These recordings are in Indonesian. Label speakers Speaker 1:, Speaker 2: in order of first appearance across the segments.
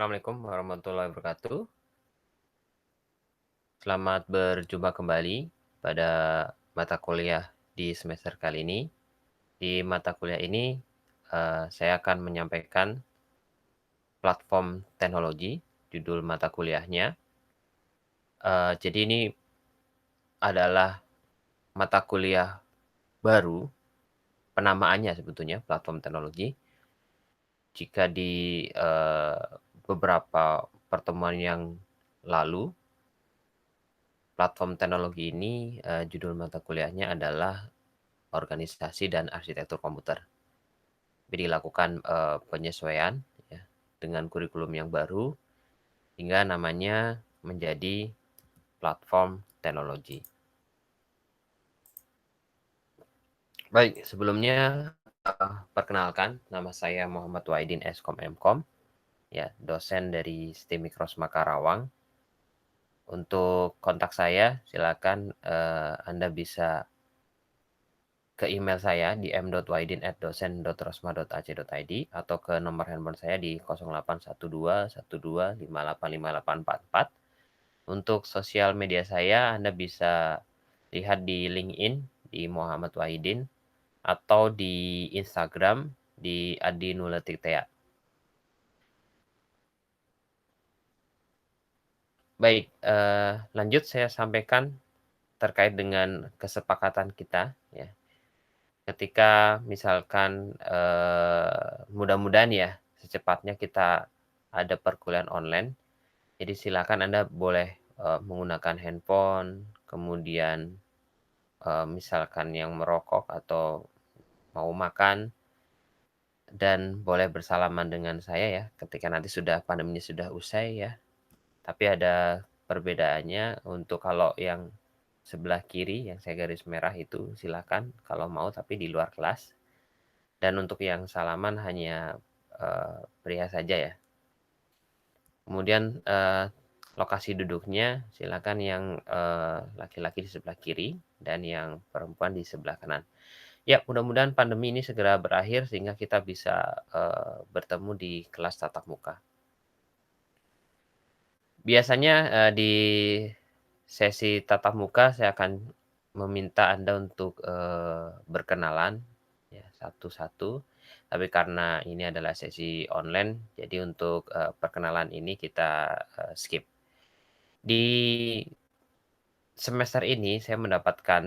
Speaker 1: Assalamualaikum warahmatullahi wabarakatuh. Selamat berjumpa kembali pada mata kuliah di semester kali ini. Di mata kuliah ini, saya akan menyampaikan platform teknologi, judul mata kuliahnya. Jadi ini adalah mata kuliah baru, penamaannya sebetulnya platform teknologi. Jika di, beberapa pertemuan yang lalu, platform teknologi ini, judul mata kuliahnya adalah organisasi dan arsitektur komputer. Jadi dilakukan, penyesuaian ya, dengan kurikulum yang baru, hingga namanya menjadi platform teknologi. Baik, sebelumnya, perkenalkan, nama saya Muhammad Wahidin Eskom Mkom, ya, dosen dari STIM Mikrosma Karawang. Untuk kontak saya, silakan, Anda bisa ke email saya di m.wahidin@dosen.rosma.ac.id atau ke nomor handphone saya di 081212585844. Untuk sosial media saya, Anda bisa lihat di LinkedIn di Muhammad Wahidin atau di Instagram di @nuletiktea. Baik, lanjut saya sampaikan terkait dengan kesepakatan kita ya. Ketika misalkan, mudah-mudahan ya secepatnya kita ada perkuliahan online, jadi silakan Anda boleh, menggunakan handphone, kemudian, misalkan yang merokok atau mau makan, dan boleh bersalaman dengan saya ya ketika nanti sudah pandeminya sudah usai ya. Tapi ada perbedaannya untuk kalau yang sebelah kiri yang saya garis merah itu silakan kalau mau tapi di luar kelas. Dan untuk yang salaman hanya, pria saja ya. Kemudian, lokasi duduknya silakan yang, laki-laki di sebelah kiri dan yang perempuan di sebelah kanan. Ya, mudah-mudahan pandemi ini segera berakhir sehingga kita bisa, bertemu di kelas tatap muka. Biasanya, di sesi tatap muka saya akan meminta Anda untuk, berkenalan ya satu-satu, tapi karena ini adalah sesi online, jadi untuk, perkenalan ini kita, skip. Di semester ini saya mendapatkan,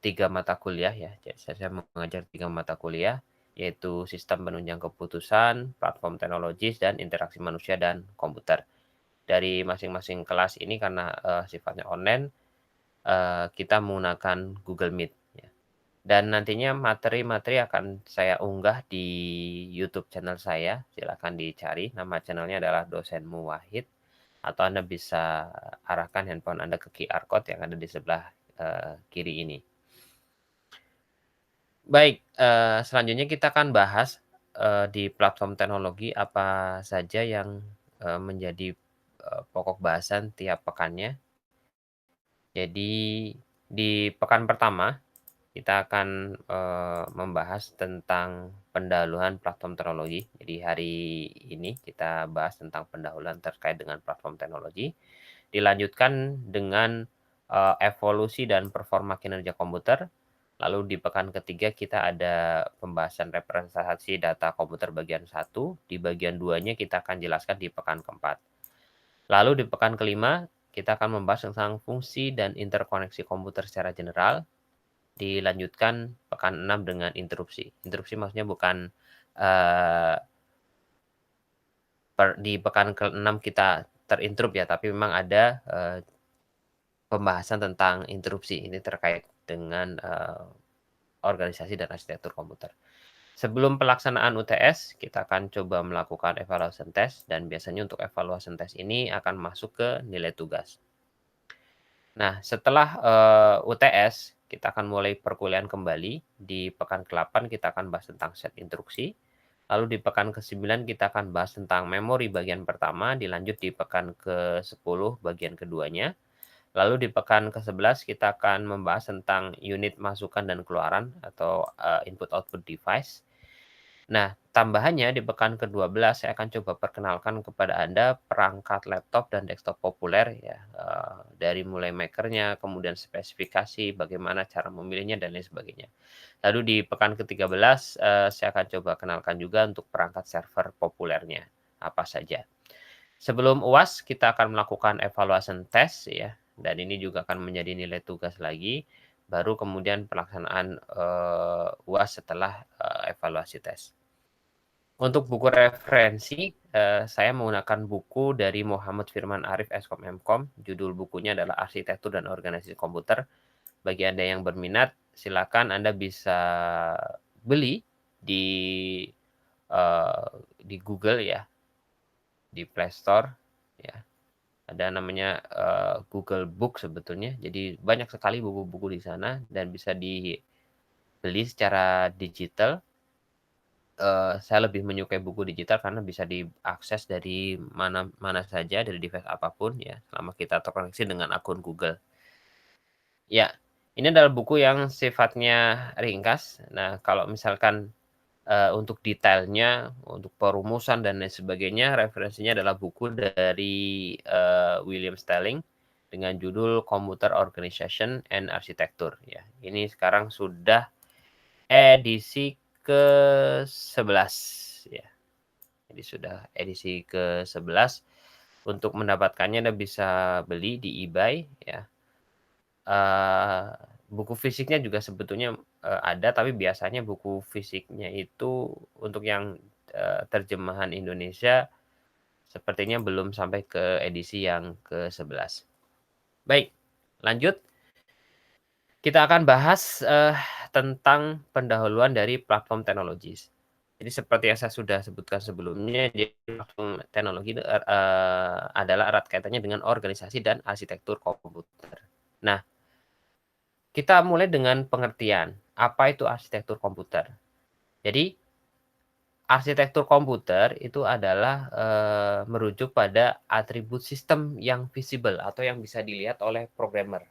Speaker 1: 3 mata kuliah ya, jadi saya mengajar 3 mata kuliah, yaitu sistem penunjang keputusan, platform teknologis, dan interaksi manusia dan komputer. Dari masing-masing kelas ini karena, sifatnya online, kita menggunakan Google Meet ya. Dan nantinya materi-materi akan saya unggah di YouTube channel saya, silakan dicari, nama channelnya adalah Dosenmu Wahid, atau Anda bisa arahkan handphone Anda ke QR code yang ada di sebelah, kiri ini. Baik, selanjutnya kita akan bahas, di platform teknologi apa saja yang, menjadi, pokok bahasan tiap pekannya. Jadi di pekan pertama kita akan, membahas tentang pendahuluan platform teknologi. Jadi hari ini kita bahas tentang pendahuluan terkait dengan platform teknologi. Dilanjutkan dengan, evolusi dan performa kinerja komputer. Lalu di pekan ketiga kita ada pembahasan representasi data komputer bagian satu. Di bagian 2-nya kita akan jelaskan di pekan keempat. Lalu di pekan kelima kita akan membahas tentang fungsi dan interkoneksi komputer secara general. Dilanjutkan pekan 6 dengan interupsi. Interupsi maksudnya bukan, eee, di pekan ke-6 kita terintrup ya, tapi memang ada, pembahasan tentang interupsi. Ini terkait dengan, organisasi dan arsitektur komputer. Sebelum pelaksanaan UTS, kita akan coba melakukan evaluation test dan biasanya untuk evaluation test ini akan masuk ke nilai tugas. Nah, setelah, UTS, kita akan mulai perkuliahan kembali. Di pekan ke-8 kita akan bahas tentang set instruksi, lalu di pekan ke-9 kita akan bahas tentang memori bagian pertama, dilanjut di pekan ke-10 bagian keduanya, lalu di pekan ke-11 kita akan membahas tentang unit masukan dan keluaran atau, input output device. Nah, tambahannya di pekan ke-12 saya akan coba perkenalkan kepada Anda perangkat laptop dan desktop populer ya, dari mulai makernya, kemudian spesifikasi, bagaimana cara memilihnya dan lain sebagainya. Lalu di pekan ke-13, saya akan coba kenalkan juga untuk perangkat server populernya, apa saja. Sebelum UAS kita akan melakukan evaluation test ya, dan ini juga akan menjadi nilai tugas lagi, baru kemudian pelaksanaan, UAS setelah, evaluasi tes. Untuk buku referensi, saya menggunakan buku dari Muhammad Firman Arif Eskom Mkom, judul bukunya adalah Arsitektur dan Organisasi Komputer. Bagi Anda yang berminat, silakan Anda bisa beli di, di Google ya, di Play Store ya. Ada namanya, Google Book sebetulnya. Jadi banyak sekali buku-buku di sana dan bisa dibeli secara digital. Saya lebih menyukai buku digital karena bisa diakses dari mana mana saja, dari device apapun ya, selama kita terkoneksi dengan akun Google. Ya, ini adalah buku yang sifatnya ringkas. Nah, kalau misalkan, untuk detailnya, untuk perumusan dan lain sebagainya, referensinya adalah buku dari, William Stelling dengan judul Computer Organization and Architecture ya. Ini sekarang sudah edisi ke-11 ya. Jadi sudah edisi ke-11. Untuk mendapatkannya Anda bisa beli di eBay ya. Eee, Buku fisiknya juga sebetulnya, ada, tapi biasanya buku fisiknya itu untuk yang, terjemahan Indonesia sepertinya belum sampai ke edisi yang ke-11. Baik, lanjut. Kita akan bahas, tentang pendahuluan dari platform teknologis. Jadi seperti yang saya sudah sebutkan sebelumnya, jadi platform teknologi itu, adalah erat kaitannya dengan organisasi dan arsitektur komputer. Nah, kita mulai dengan pengertian, apa itu arsitektur komputer? Jadi, arsitektur komputer itu adalah, merujuk pada atribut sistem yang visible atau yang bisa dilihat oleh programmer.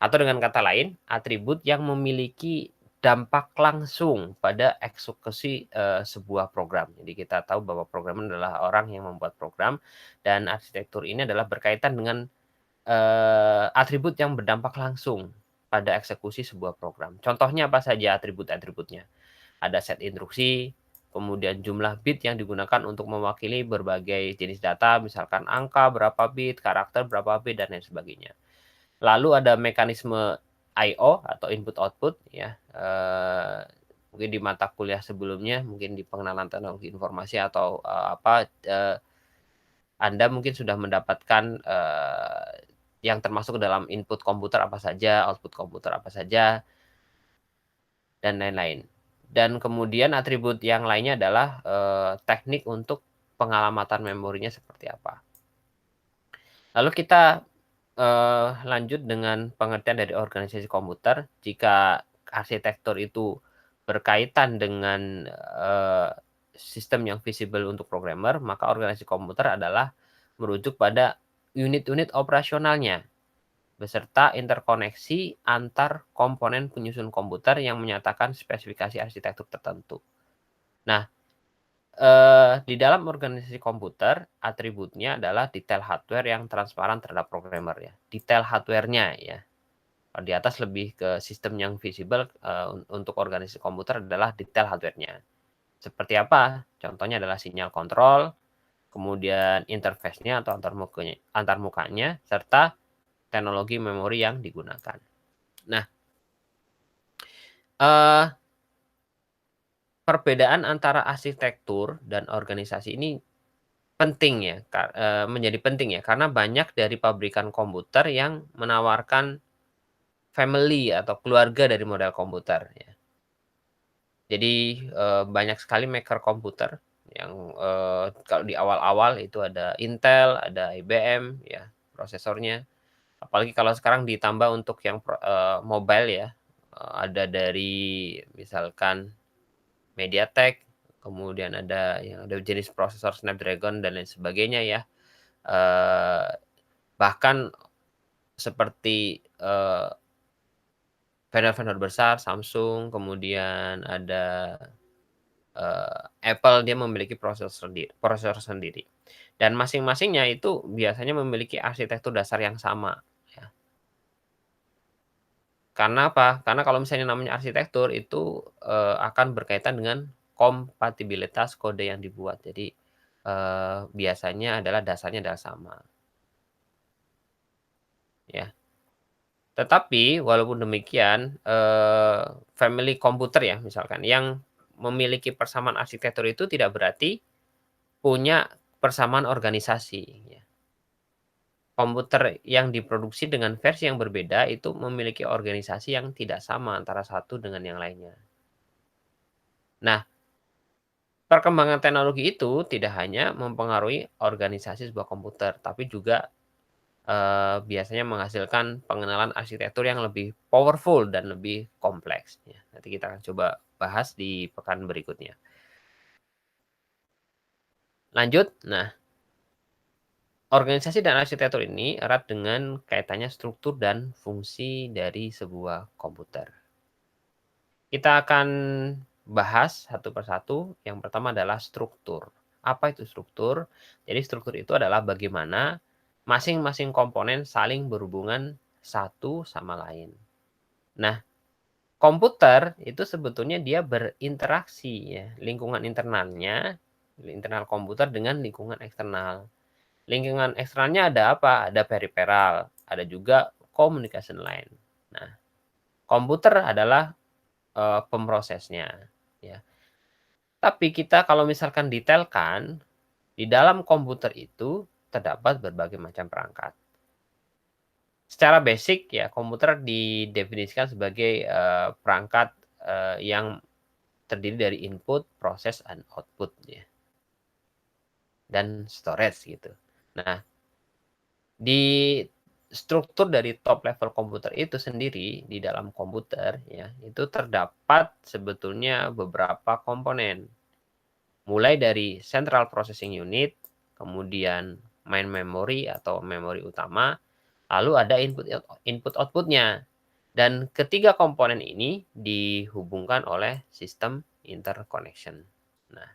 Speaker 1: Atau dengan kata lain, atribut yang memiliki dampak langsung pada eksekusi, sebuah program. Jadi kita tahu bahwa programmer adalah orang yang membuat program dan arsitektur ini adalah berkaitan dengan, atribut yang berdampak langsung pada eksekusi sebuah program. Contohnya apa saja atribut-atributnya? Ada set instruksi, kemudian jumlah bit yang digunakan untuk mewakili berbagai jenis data, misalkan angka berapa bit, karakter berapa bit, dan lain sebagainya. Lalu ada mekanisme I/O atau input output ya, mungkin di mata kuliah sebelumnya, mungkin di pengenalan teknologi informasi atau, Anda mungkin sudah mendapatkan, yang termasuk ke dalam input komputer apa saja, output komputer apa saja, dan lain-lain. Dan kemudian atribut yang lainnya adalah, teknik untuk pengalamatan memorinya seperti apa. Lalu kita, lanjut dengan pengertian dari organisasi komputer. Jika arsitektur itu berkaitan dengan, sistem yang visible untuk programmer, maka organisasi komputer adalah merujuk pada unit-unit operasionalnya, beserta interkoneksi antar komponen penyusun komputer yang menyatakan spesifikasi arsitektur tertentu. Nah, di dalam organisasi komputer, atributnya adalah detail hardware yang transparan terhadap programmer ya, detail hardware-nya ya. Kalau di atas lebih ke sistem yang visible, untuk organisasi komputer adalah detail hardware-nya. Seperti apa? Contohnya adalah sinyal kontrol, kemudian interface-nya atau antarmukanya, serta teknologi memori yang digunakan. Nah, eee, perbedaan antara arsitektur dan organisasi ini penting ya, menjadi penting ya, karena banyak dari pabrikan komputer yang menawarkan family atau keluarga dari model komputer ya. Jadi, banyak sekali maker komputer yang, kalau di awal-awal itu ada Intel, ada IBM ya prosesornya. Apalagi kalau sekarang ditambah untuk yang mobile ya, ada dari misalkan MediaTek, kemudian ada yang ada jenis prosesor Snapdragon dan lain sebagainya ya. Eee, Bahkan seperti, vendor-vendor besar Samsung, kemudian ada, Apple dia memiliki prosesor sendiri. Dan masing-masingnya itu biasanya memiliki arsitektur dasar yang sama, ya. Karena apa? Karena kalau misalnya namanya arsitektur itu, akan berkaitan dengan kompatibilitas kode yang dibuat. Jadi, biasanya adalah dasarnya adalah sama, ya. Tetapi walaupun demikian, family komputer ya misalkan, yang memiliki persamaan arsitektur itu tidak berarti punya persamaan organisasi, ya. Komputer yang diproduksi dengan versi yang berbeda itu memiliki organisasi yang tidak sama antara satu dengan yang lainnya. Nah, perkembangan teknologi itu tidak hanya mempengaruhi organisasi sebuah komputer, tapi juga, biasanya menghasilkan pengenalan arsitektur yang lebih powerful dan lebih kompleks, ya. Nanti kita akan coba bahas di pekan berikutnya. Lanjut, nah, organisasi dan arsitektur ini erat dengan kaitannya struktur dan fungsi dari sebuah komputer. Kita akan bahas satu persatu. Yang pertama adalah struktur. Apa itu struktur? Jadi struktur itu adalah bagaimana masing-masing komponen saling berhubungan satu sama lain. Nah, komputer itu sebetulnya dia berinteraksi ya, lingkungan internalnya, internal komputer dengan lingkungan eksternal. Lingkungan eksternalnya ada apa? Ada periferal, ada juga communication line. Nah, komputer adalah pemrosesnya, ya. Tapi kita kalau misalkan detailkan, di dalam komputer itu terdapat berbagai macam perangkat. Secara basic ya, komputer didefinisikan sebagai, perangkat, yang terdiri dari input, proses, dan output ya, dan storage gitu. Nah, di struktur dari top level komputer itu sendiri, di dalam komputer ya, itu terdapat sebetulnya beberapa komponen. Mulai dari central processing unit, kemudian main memory atau memori utama, lalu ada input output-nya. Dan ketiga komponen ini dihubungkan oleh sistem interconnection. Nah,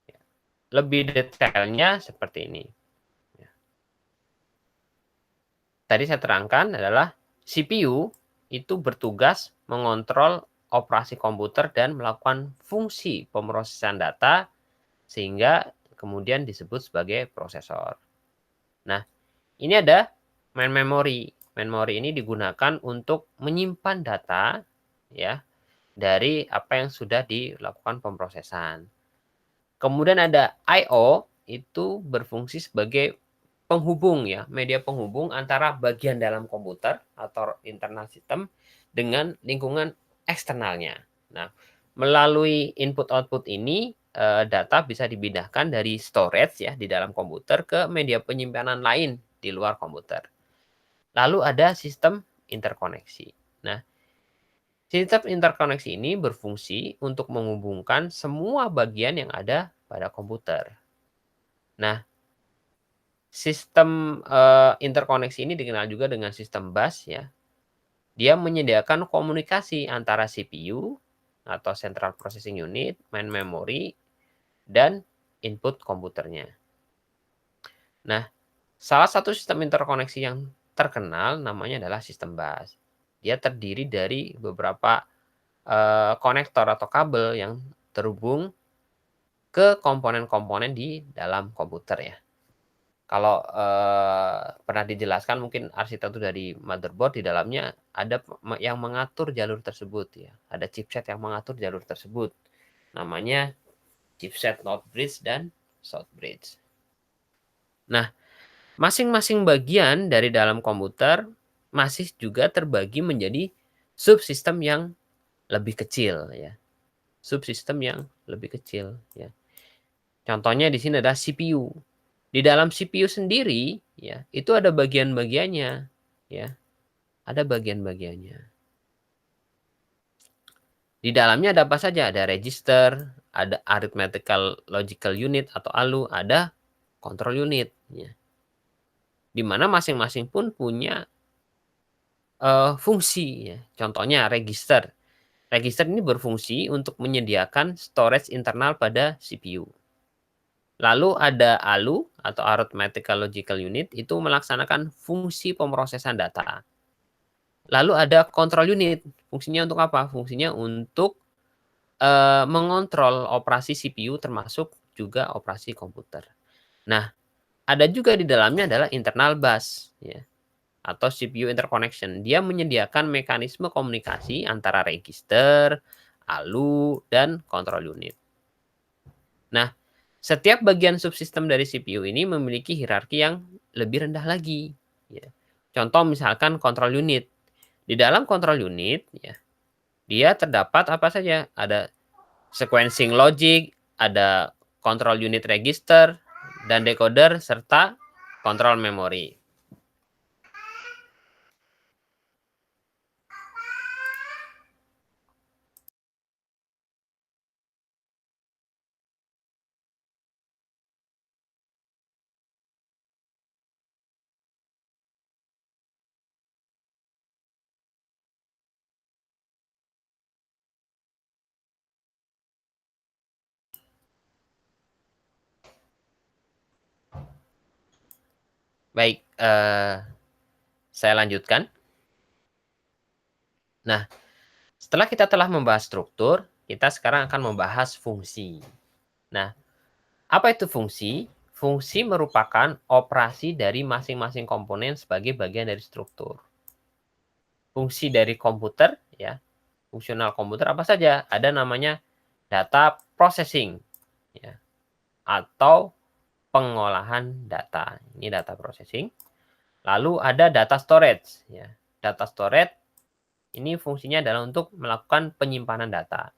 Speaker 1: ya, lebih detailnya seperti ini. Ya. Tadi saya terangkan adalah CPU itu bertugas mengontrol operasi komputer dan melakukan fungsi pemrosesan data sehingga kemudian disebut sebagai prosesor. Nah, ini ada main memory. Main memory ini digunakan untuk menyimpan data ya dari apa yang sudah dilakukan pemrosesan. Kemudian ada I/O itu berfungsi sebagai penghubung ya, media penghubung antara bagian dalam komputer atau internal system dengan lingkungan eksternalnya. Nah, melalui input output ini, data bisa dipindahkan dari storage ya di dalam komputer ke media penyimpanan lain di luar komputer. Lalu ada sistem interkoneksi. Nah, sistem interkoneksi ini berfungsi untuk menghubungkan semua bagian yang ada pada komputer. Nah, sistem, interkoneksi ini dikenal juga dengan sistem bus ya. Dia menyediakan komunikasi antara CPU atau Central Processing Unit, main memory, dan input komputernya. Nah, salah satu sistem interkoneksi yang terkenal namanya adalah sistem bus. Dia terdiri dari beberapa, konektor atau kabel yang terhubung ke komponen-komponen di dalam komputer ya. Kalau, pernah dijelaskan mungkin arsitektur dari motherboard di dalamnya ada yang mengatur jalur tersebut ya, ada chipset yang mengatur jalur tersebut. Namanya chipset north bridge dan south bridge. Nah, masing-masing bagian dari dalam komputer masih juga terbagi menjadi subsistem yang lebih kecil ya, subsistem yang lebih kecil ya. Contohnya di sini ada CPU. Di dalam CPU sendiri, ya, itu ada bagian-bagiannya, ya, ada bagian-bagiannya. Di dalamnya ada apa saja? Ada register, ada arithmetical logical unit atau ALU, ada control unit, ya. Di mana masing-masing pun punya, fungsi, ya. Contohnya register. Register ini berfungsi untuk menyediakan storage internal pada CPU. Lalu ada ALU atau Arithmetic Logical Unit, itu melaksanakan fungsi pemrosesan data. Lalu ada control unit, fungsinya untuk apa? Fungsinya untuk, mengontrol operasi CPU termasuk juga operasi komputer. Nah, ada juga di dalamnya adalah internal bus ya, atau CPU interconnection. Dia menyediakan mekanisme komunikasi antara register, ALU, dan control unit. Nah, setiap bagian subsistem dari CPU ini memiliki hierarki yang lebih rendah lagi, ya. Contoh misalkan control unit. Di dalam control unit, ya, dia terdapat apa saja, ada sequencing logic, ada control unit register, dan decoder, serta kontrol memori. Baik, saya lanjutkan. Nah, setelah kita telah membahas struktur, kita sekarang akan membahas fungsi. Nah, apa itu fungsi? Fungsi merupakan operasi dari masing-masing komponen sebagai bagian dari struktur. Fungsi dari komputer, ya, fungsional komputer apa saja? Ada namanya data processing, ya, atau pengolahan data. Ini data processing. Lalu ada data storage, ya. Data storage ini fungsinya adalah untuk melakukan penyimpanan data.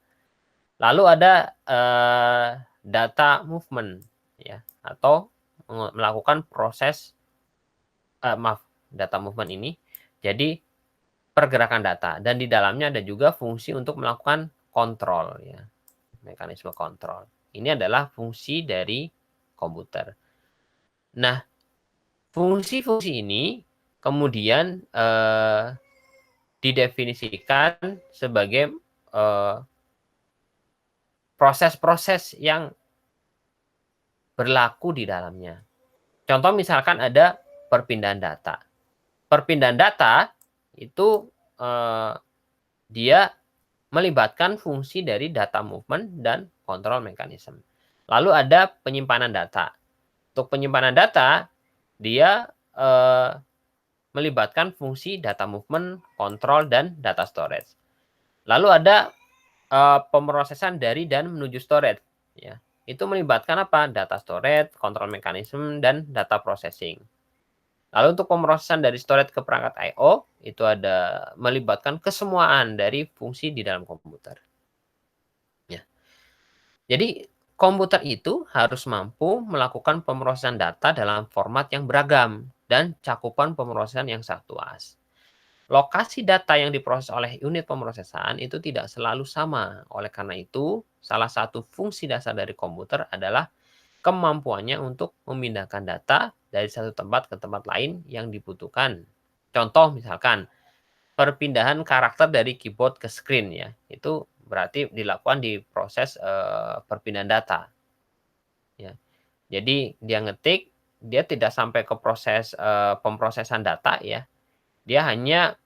Speaker 1: Lalu ada data movement, ya, atau melakukan proses, data movement ini jadi pergerakan data, dan di dalamnya ada juga fungsi untuk melakukan kontrol, ya, mekanisme kontrol. Ini adalah fungsi dari komputer. Nah, fungsi-fungsi ini kemudian didefinisikan sebagai proses-proses yang berlaku di dalamnya. Contoh misalkan ada perpindahan data. Perpindahan data itu dia melibatkan fungsi dari data movement dan control mechanism. Lalu ada penyimpanan data. Untuk penyimpanan data, dia melibatkan fungsi data movement, control, dan data storage. Lalu ada pemrosesan dari dan menuju storage. Ya, itu melibatkan apa? Data storage, control mechanism, dan data processing. Lalu untuk pemrosesan dari storage ke perangkat I/O, itu ada melibatkan kesemuaan dari fungsi di dalam komputer. Ya. Jadi komputer itu harus mampu melakukan pemrosesan data dalam format yang beragam dan cakupan pemrosesan yang sangat luas. Lokasi data yang diproses oleh unit pemrosesan itu tidak selalu sama. Oleh karena itu, salah satu fungsi dasar dari komputer adalah kemampuannya untuk memindahkan data dari satu tempat ke tempat lain yang dibutuhkan. Contoh misalkan, perpindahan karakter dari keyboard ke screen ya, itu berarti dilakukan di proses perpindahan data. Ya. Jadi dia ngetik, dia tidak sampai ke proses pemrosesan data ya, dia hanya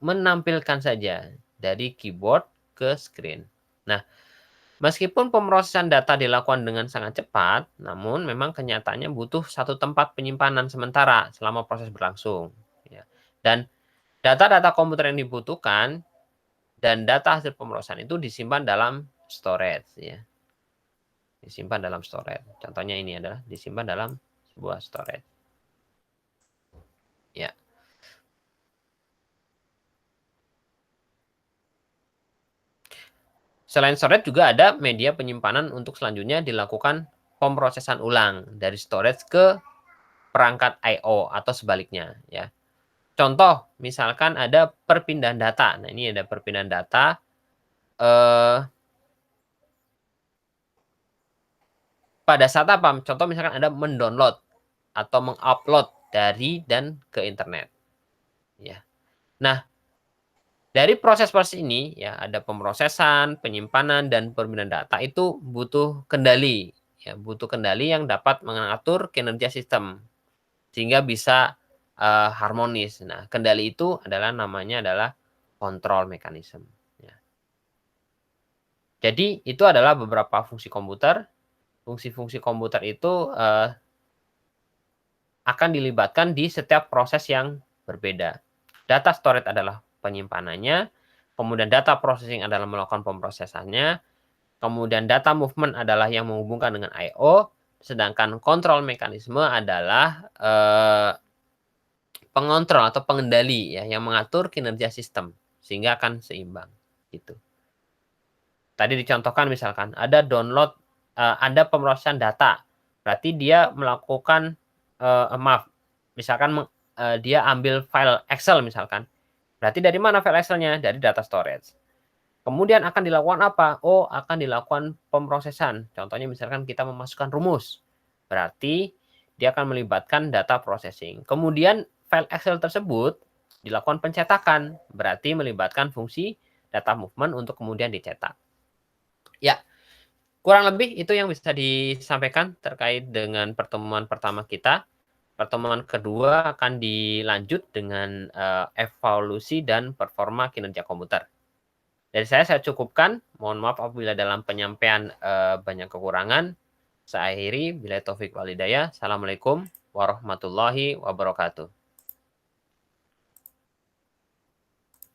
Speaker 1: menampilkan saja dari keyboard ke screen. Nah, meskipun pemrosesan data dilakukan dengan sangat cepat, namun memang kenyataannya butuh satu tempat penyimpanan sementara selama proses berlangsung. Ya. Dan data-data komputer yang dibutuhkan dan data hasil pemrosesan itu disimpan dalam storage. Ya. Disimpan dalam storage. Contohnya ini adalah disimpan dalam sebuah storage. Ya. Selain storage juga ada media penyimpanan untuk selanjutnya dilakukan pemrosesan ulang dari storage ke perangkat I/O atau sebaliknya ya. Contoh, misalkan ada perpindahan data. Nah, ini ada perpindahan data eh, pada saat apa? Contoh misalkan ada mendownload atau mengupload dari dan ke internet ya. Nah, Dari proses-proses ini ya ada pemrosesan, penyimpanan, dan pemindahan data itu butuh kendali, ya butuh kendali yang dapat mengatur kinerja sistem sehingga bisa, harmonis. Nah, kendali itu namanya adalah kontrol mekanisme, ya. Jadi itu adalah beberapa fungsi komputer. Fungsi-fungsi komputer itu, akan dilibatkan di setiap proses yang berbeda. Data storage adalah penyimpanannya, kemudian data processing adalah melakukan pemrosesannya, kemudian data movement adalah yang menghubungkan dengan I/O, sedangkan kontrol mekanisme adalah, pengontrol atau pengendali ya, yang mengatur kinerja sistem, sehingga akan seimbang, gitu. Tadi dicontohkan misalkan ada pemrosesan data, berarti dia melakukan, maaf, misalkan dia ambil file Excel misalkan, berarti dari mana file Excel-nya? Dari data storage. Kemudian akan dilakukan apa? Oh, akan dilakukan pemrosesan. Contohnya misalkan kita memasukkan rumus, berarti dia akan melibatkan data processing. Kemudian file Excel tersebut dilakukan pencetakan, berarti melibatkan fungsi data movement untuk kemudian dicetak. Ya, kurang lebih itu yang bisa disampaikan terkait dengan pertemuan pertama kita. Pertemuan kedua akan dilanjut dengan, evolusi dan performa kinerja komputer. Dari saya cukupkan, mohon maaf apabila dalam penyampaian, banyak kekurangan. Saya akhiri, billahi taufik wal hidayah. Assalamualaikum warahmatullahi wabarakatuh.